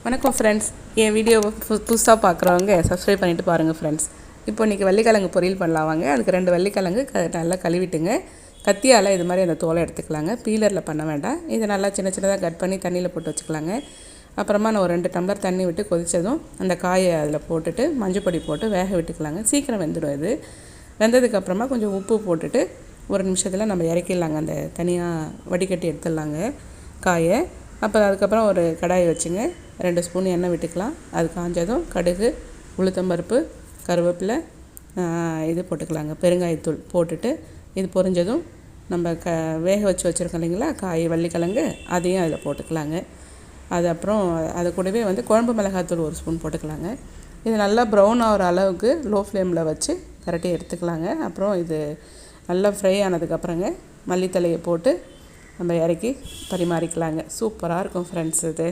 வணக்கம் ஃப்ரெண்ட்ஸ். என் வீடியோவை புதுசாக பார்க்குறவங்க சப்ஸ்கிரைப் பண்ணிவிட்டு பாருங்கள் ஃப்ரெண்ட்ஸ். இப்போ இன்றைக்கி வெள்ளிக்கிழங்கு பொரியல் பண்ணலாம் வாங்க. அதுக்கு 2 வெள்ளிக்கிழங்கு நல்லா கழுவிட்டுங்க. கத்தியால் இது மாதிரி அந்த தோலை எடுத்துக்கலாங்க. பீலரில் பண்ண வேண்டாம். இதை நல்லா சின்ன சின்னதாக கட் பண்ணி தண்ணியில் போட்டு வச்சுக்கலாங்க. அப்புறமா நான் ஒரு 2 டம்ளர் தண்ணி விட்டு கொதித்ததும் அந்த காயை அதில் போட்டுட்டு மஞ்சள் பொடி போட்டு வேக விட்டுக்கலாங்க. சீக்கிரம் வெந்துடும். இது வெந்ததுக்கப்புறமா கொஞ்சம் உப்பு போட்டுட்டு ஒரு நிமிஷத்தில் நம்ம இறக்கிடலாங்க. அந்த தனியாக வடிகட்டி எடுத்துடலாங்க காயை. அப்போ அதுக்கப்புறம் ஒரு கடாயை வச்சுங்க. 2 ஸ்பூன் எண்ணெய் விட்டுக்கலாம். அது காஞ்சதும் கடுகு, உளுத்தம்பருப்பு, கருவேப்பிலை, இது போட்டுக்கலாங்க. பெருங்காயத்தூள் போட்டுட்டு இது பொரிஞ்சதும் நம்ம வேக வச்சுருக்கோம் இல்லைங்களா காய் வெள்ளிக்கிழங்கு, அதையும் அதில் போட்டுக்கலாங்க. அது அப்புறம் அது கூடவே குழம்பு மிளகாத்தூள் 1 ஸ்பூன் போட்டுக்கலாங்க. இது நல்லா ப்ரௌன் ஆகிற அளவுக்கு லோ ஃப்ளேமில் வச்சு கரட்டி எடுத்துக்கலாங்க. அப்புறம் இது நல்லா ஃப்ரை ஆனதுக்கப்புறங்க மல்லித்தலையை போட்டு நம்ம இறக்கி பரிமாறிக்கலாங்க. சூப்பராக இருக்கும் ஃப்ரெண்ட்ஸ் இது.